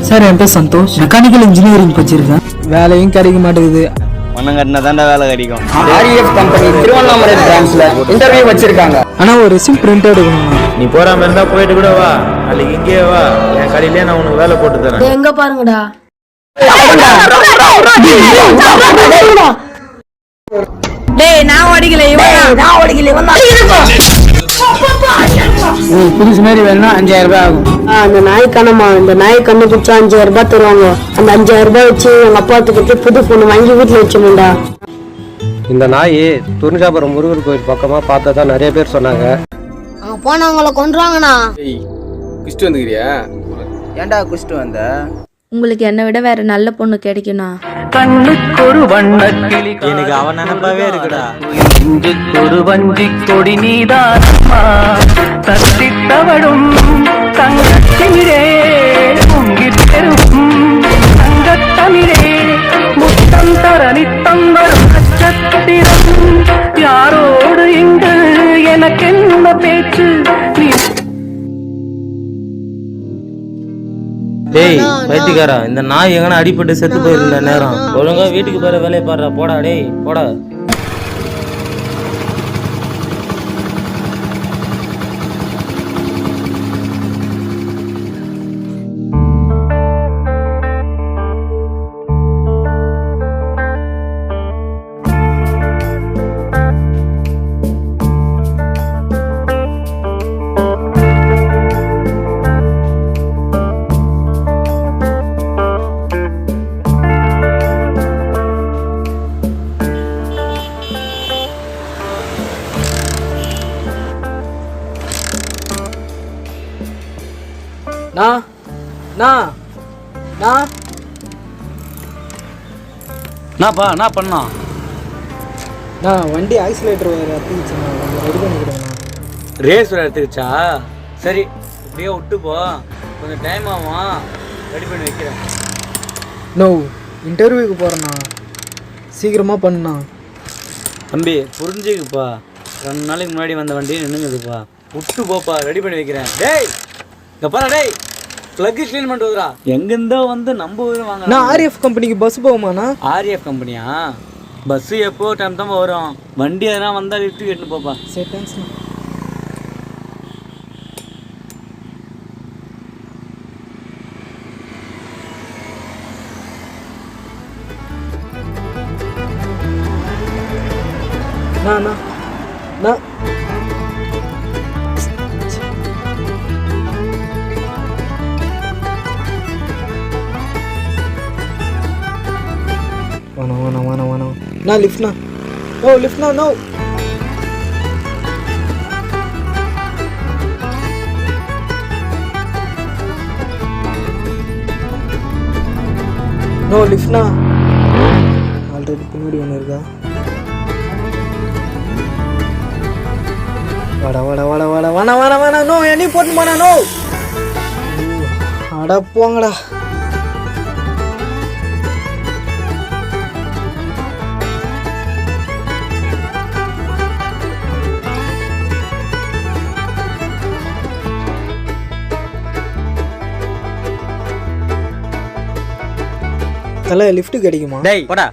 Sir என் பேர் Santhosh, mechanical engineering படிச்சிருக்கேன். வேலையும் கிடைக்க மாட்டேங்குது. மண்ணம் கட்டினா தாண்டா வேலை கிடைக்கும். ஆர்எஃப் கம்பெனி திருவண்ணாமலை பிரான்ச்ல இன்டர்வியூ வச்சிருக்காங்க. ஆனா ஒரு ரெஸ்யூம் பிரிண்ட் எடுக்கணும். நீ போறாம இருந்தா போயிட்டு கூட வா, நாளைக்கு இங்கேயே வா, என் கடையிலேயே நான் உனக்கு வேலை போட்டு தரேன். எங்க பாருங்கடா. டேய் நான் ஓடிக்கல இவன் புதுசு மாதிரி வேணும்னா 5000 ரூபாய் ஆகும். அந்த நாய் கண்ணம்மா, இந்த நாய் கண்ணு குடிச்சா 5000 ரூபாய் தருவாங்க. அந்த 5000 ரூபாய் வச்சு எங்க அப்பா கிட்ட புது பொண்ணு வாங்கி வீட்டுல வச்சோம்டா. இந்த நாய் துணிஞ்சாபுரம் முருகர் கோயில் பக்கமா பார்த்ததா நிறைய பேர் சொன்னாங்க. போனவங்கள கொன்றாங்கண்ணா. குஷ்டு வந்துக்கிறியா? ஏன்டா குஷ்டு வந்த? உங்களுக்கு என்னை விட வேற நல்ல பொண்ணு கிடைக்கும்னா? கண்ணுக்கு ஒரு வண்ணக்கிளி, எனக்கு அவன் நினைப்பாவே இருக்குடா. ஒரு வஞ்சி கொடி நீதானம்மா, தத்தித்தவடும் தங்கத்திமிரே, பொங்கித் பெரும் தங்கத்தமிழே, முத்தம் தர நித்தம் வரும் நட்சத்திரம், யாரோடு இங்கு எனக்கென்ன பேச்சு நீ? டேய் பைத்தியக்காரா, இந்த நாய் எங்கன்னா அடிபட்டு செத்து போயிருந்த நேரம் ஒழுங்கா வீட்டுக்கு போற வேலையை பாடுறா. போடா டேய் போடா. என்ன பண்ணா? நான் வண்டி ஆக்சிலேட்டர் அத்திச்சுண்ணா, ரெடி பண்ணிக்கிறேண்ணா. ரேஸ் எடுத்துக்கிச்சா? சரி இப்படியே விட்டு போ, கொஞ்சம் டைம் ஆகும், ரெடி பண்ணி வைக்கிறேன். நோ, இன்டர்வியூக்கு போகிறேண்ணா, சீக்கிரமாக பண்ணா. தம்பி புரிஞ்சுக்குப்பா, 2 நாளைக்கு முன்னாடி வந்த வண்டி நின்றுக்குதுப்பா, விட்டு போப்பா, ரெடி பண்ணி வைக்கிறேன். டேய் இங்கே பாரு, டேய் ப்ளக் க்ளீன் பண்ணிட்டு வந்துடா. எங்கேருந்தோ வந்து நம்ம ஊர் வாங்க. நான் ஆர்எஃப் கம்பெனிக்கு பஸ் போகுமாண்ணா? ஆர்எஃப் கம்பெனியா? பஸ்ஸு எப்போ டைம் தான் வரும், வண்டி எதனா வந்தால் லிஃப்ட் கேட்டு போப்பா. சரி தேங்க்ஸ்ண்ணா. நான் No, lift na. No, lift na, no. No, lift na. Already pinodi one irga. Vada. No, any pot mana no. Ada poangda. தல லிஃப்ட் கிடைக்குமா? டேய் போடா.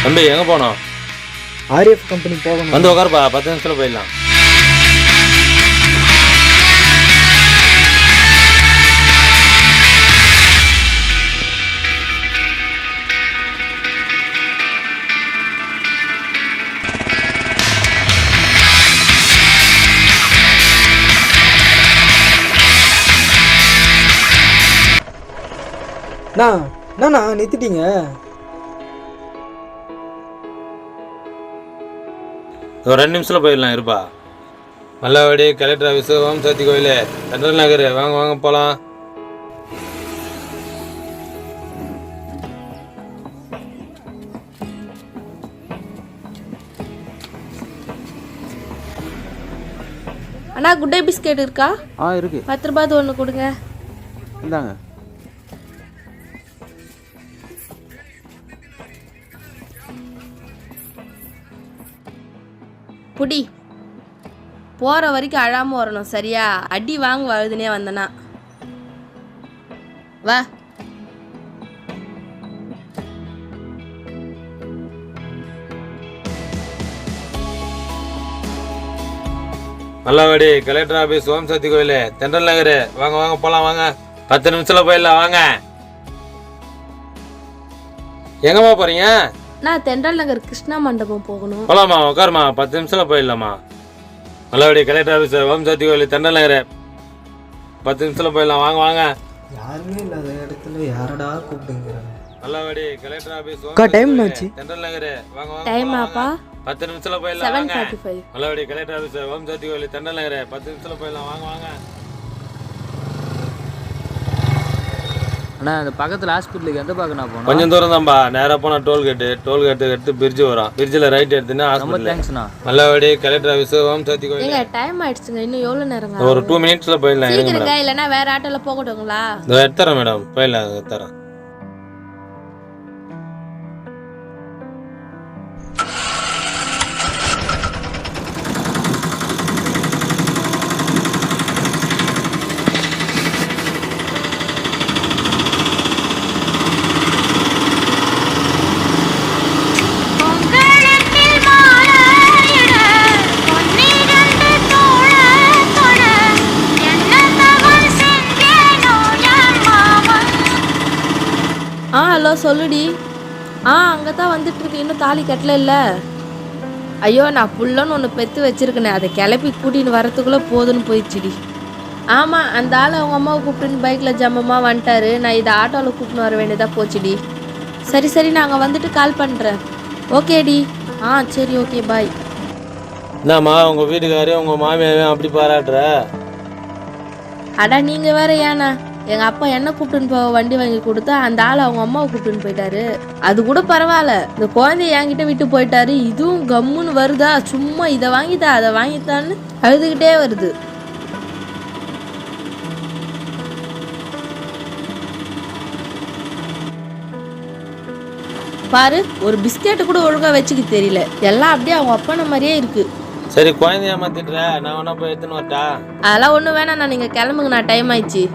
தம்பி எங்க போனோம்? ஆர்எஃப் கம்பெனி போகணும். வந்து உட்காருப்பா, 10 நிமிஷத்துல போயிடலாம். என்னண்ணா நிறுத்திட்டீங்க? ஒரு 2 நிமிஷத்தில் போயிடலாம் இருப்பா. மல்லாவடி கலெக்டர் ஆஃபீஸு, ஓம் சக்தி கோயில், சென்ட்ரல் நகர். வாங்க வாங்க போகலாம். அண்ணா குட் டே பிஸ்கெட் இருக்கா? இருக்கு. 10 ரூபாய் ஒன்று கொடுங்க. இந்தாங்க. புடி. போகிற வரைக்கும் அழாமல் வரணும் சரியா? அடி வாங்க வருதுனே வந்தனா. வா. மல்லாவடி கலெக்டர் ஆஃபீஸ், ஓம் சக்தி கோயில், சென்ட்ரல் நகர். வாங்க வாங்க போகலாம் வாங்க. 10 நிமிஷத்தில் போயிடலாம் வாங்க. எங்கம்மா போகிறீங்க? நான் தென்றல் நகர் கிருஷ்ணா மண்டபம் போகணும். போகலாமா? உட்காருமா. 10 நிமிஷத்தில் போயிடலாமா? மல்லாவடி கலெக்டர் ஆஃபீஸ், ஓம் சக்தி கோயில், சென்ட்ரல் நகர். 10 நிமிஷத்தில் போயிடலாம் வாங்க வாங்க. யாருமே இல்லாத இடத்துல யாரடா கூப்பிடுங்கிறாங்க. மல்லாவடி கலெக்டர் ஆஃபீஸ், டைம் என்னாச்சு? சென்ட்ரல் நகர். வாங்க வாங்க. டைம் ஆப்பா 10 நிமிஷத்தில் போயிடலாம் வாங்க. 7:45. மல்லாவடி கலெக்டர் ஆஃபீஸ், ஓம் சக்தி கோயில், சென்ட்ரல் நகர். 10 நிமிஷத்தில் போயிடலாம் வாங்க வாங்க. அண்ணா அந்த பக்கத்தில் ஹாஸ்பிட்டலுக்கு எந்த பக்கம் நான் போகணும்? கொஞ்சம் தூரம் தான்ப்பா. நேராக போனால் டோல்கேட்டு எடுத்து பிரிட்ஜ் வரும். பிரிட்ஜில் ரைட் எடுத்துன்னா ரொம்ப ஹாஸ்பிட்டல். தேங்க்ஸ்ண்ணா. மல்லாவடி கலெக்டர் ஆஃபீஸ், ஓம் சக்தி கோயில். ஏங்க டைம் ஆயிடுச்சுங்க. இன்னும் எவ்வளோ நேரங்க? ஒரு 2 மினிட்ஸில் போயிடலாம். இருங்க சீக்கிரங்க, மேடம். இல்லைன்னா வேற ஆட்டோல போகட்டுங்களா? இதோ எடுத்துறேன் மேடம். போயிடலாம் எடுத்துறேன். ஹலோ சொல்லுடி. அங்கே தான் வந்துட்டு இருக்கு. இன்னும் தாலி கட்டல இல்லை? ஐயோ நான் புள்ளன்னு ஒன்று பெற்று வச்சிருக்கேனே, அதை கிளப்பி கூட்டின்னு வரத்துக்குள்ளே போதுன்னு போயிடுச்சுடி. ஆமாம், அந்த ஆள் அவங்க அம்மாவை கூப்பிட்டுன்னு பைக்கில் ஜம்மமாக வந்துட்டாரு. நான் இதை ஆட்டோவில் கூப்பிட்டு வர வேண்டியதாக போச்சுடி. சரி சரி, நாங்கள் வந்துட்டு கால் பண்ணுறேன். ஓகேடி. சரி ஓகே பாய். என்னம்மா உங்கள் வீட்டுக்காரு உங்கள் மாமியாவே அப்படி பாராட்டுற? அடா நீங்கள் வேற ஏண்ணா? எங்கள் அப்பா என்ன கூப்பிட்டுன்னு போக வண்டி வாங்கி கொடுத்தா அந்த ஆள் அவங்க அம்மாவை கூப்பிட்டுன்னு போயிட்டாரு. அது கூட பரவாயில்ல, இந்த குழந்தைய என்கிட்ட விட்டு போயிட்டாரு. இதுவும் கம்முன்னு வருதா, சும்மா இதை வாங்கித்தா அதை வாங்கித்தான்னு அழுதுகிட்டே வருது. பாரு, ஒரு பிஸ்கெட்டு கூட ஒழுங்கா வச்சுக்க தெரியல. எல்லாம் அப்படியே அவங்க அப்பன மாதிரியே இருக்கு. சரி குழந்தைய மாத்திட்டுற, நான் வேணா போய் எடுத்துன்னு வரட்டா? அதெல்லாம் ஒன்றும் வேணாம், நான் நீங்கள் கிளம்புங்க, நான் டைம் ஆயிடுச்சு.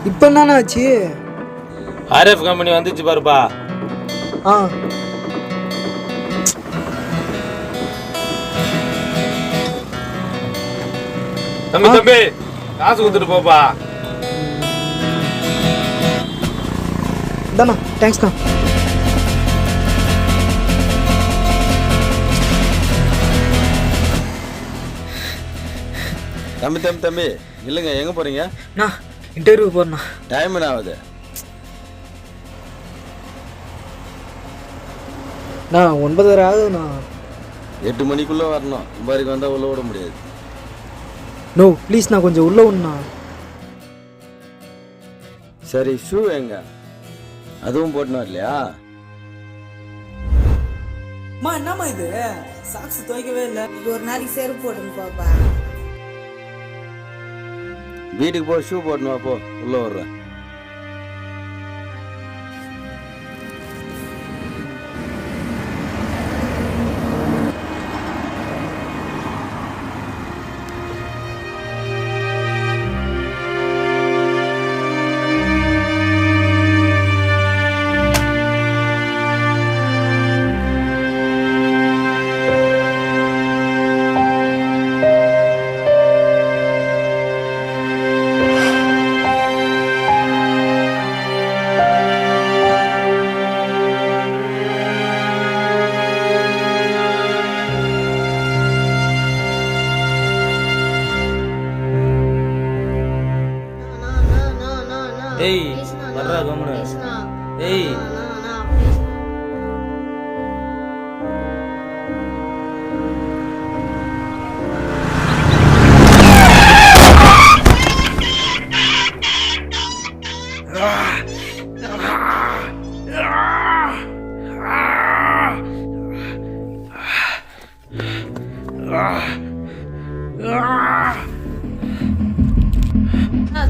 இப்போ என்னண்ணா ஆச்சு? ஆர்எஃப் கம்பெனி வந்துச்சு பாருப்பா. தம்பி தம்பி காசு கொடுத்துட்டு போப்பா. இதாண்ணா, தேங்க்ஸ்ண்ணா. தம்பி தம்பி தம்பி இல்லைங்க, எங்கே போகிறீங்க? இன்டர்வியூ போறேண்ணா. டைம் என்ன ஆகுது? 9:30 ஆகுதுண்ணா. 8 மணிக்குள்ளே வரணும். 9:00 வந்தால் உள்ளே விட முடியாது. நோ ப்ளீஸ்ண்ணா, கொஞ்சம் உள்ள விடண்ணா. சரி ஷூ எங்க? அதுவும் போட்டுன்னு வரலையா? என்னம்மா இது? சாக்ஸ் துவைக்கவே இல்லை. ஒரு நாளைக்கு செருப்பு போட்டுன்னு போப்பா. வீட்டுக்கு போ, ஷூ போட்டுன்னு வா, போ உள்ளே வர்றேன். ஏய் வர்றா கம்முனு. ஏய்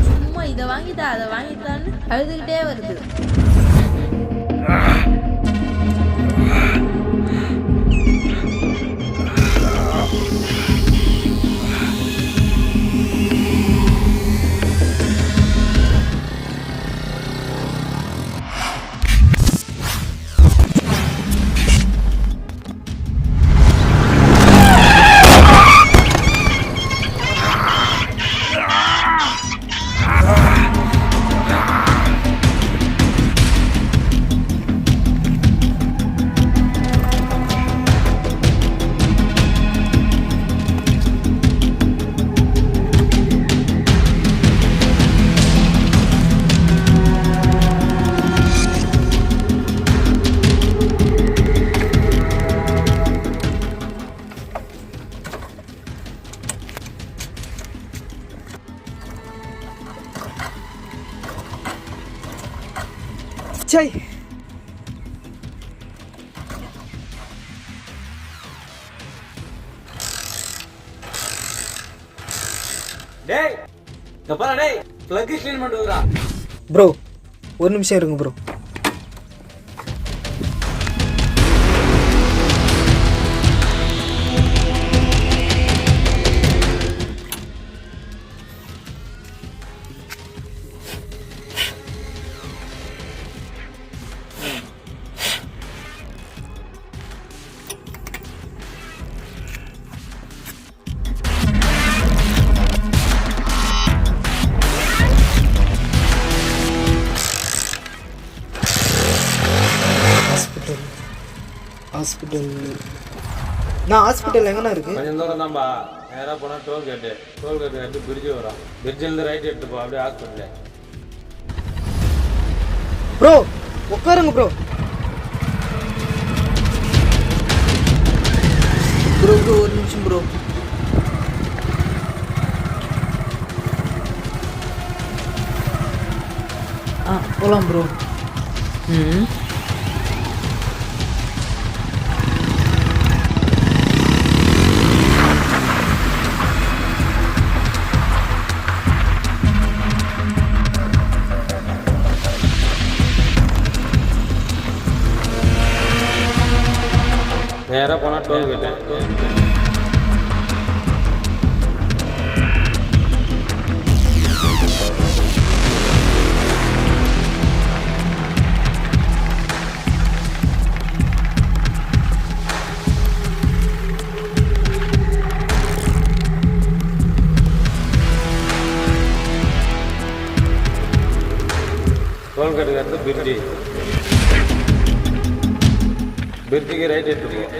சும்மா இதை வாங்கிட்டா அதை வாங்கிட்டான்னு அழுதுகிட்டே வருது. சை டேய் இங்க பாரு டேய் பிளக் க்ளீன் பண்ணிட்டு வரா. ப்ரோ ஒரு நிமிஷம் இருங்க ப்ரோ. ஹாஸ்பிட்டல் நான் ஹாஸ்பிட்டல் எங்கண்ணா இருக்கு? கொஞ்சம் தூரம் தான்பா. நேராக போனால் டோல்கேட்டு எடுத்து பிரிட்ஜு வரும். பிரிட்ஜிலேருந்து ரைட் எடுத்துப்போம், அப்படியே ஹாஸ்பிட்டலு. ப்ரோ உட்காருங்க ப்ரோ. ப்ரோ ப்ரோ ஒரு நிமிஷம் ப்ரோ. போகலாம் ப்ரோ. நேராக போனால் டோல்கேட்டு. டோல்கேட்டுக்கு அடுத்து பிரிட்ஜி. பிரிட்ஜுக்கு ரைட் எடுத்துப்போம்.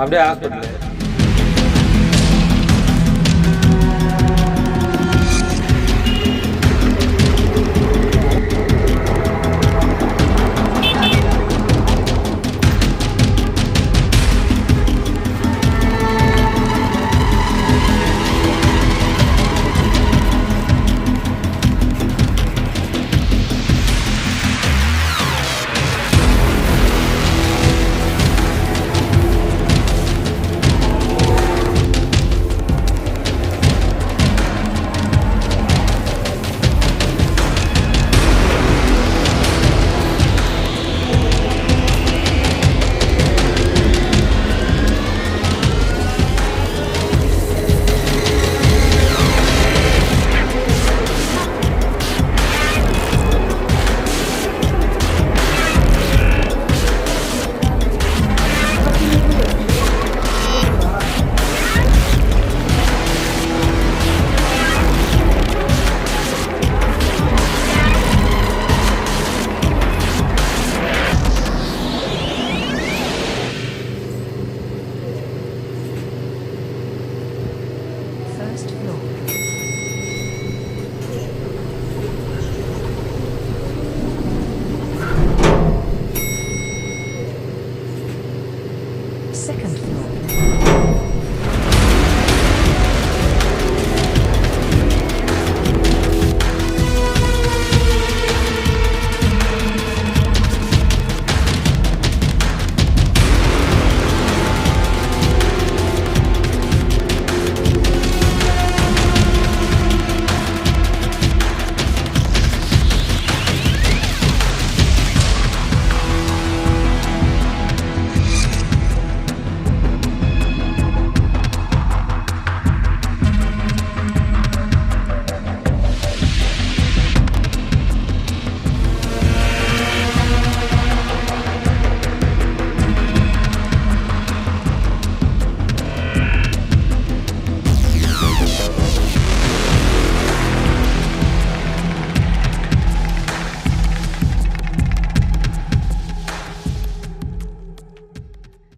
அப்படியே ஹாஸ்பிட்டல். second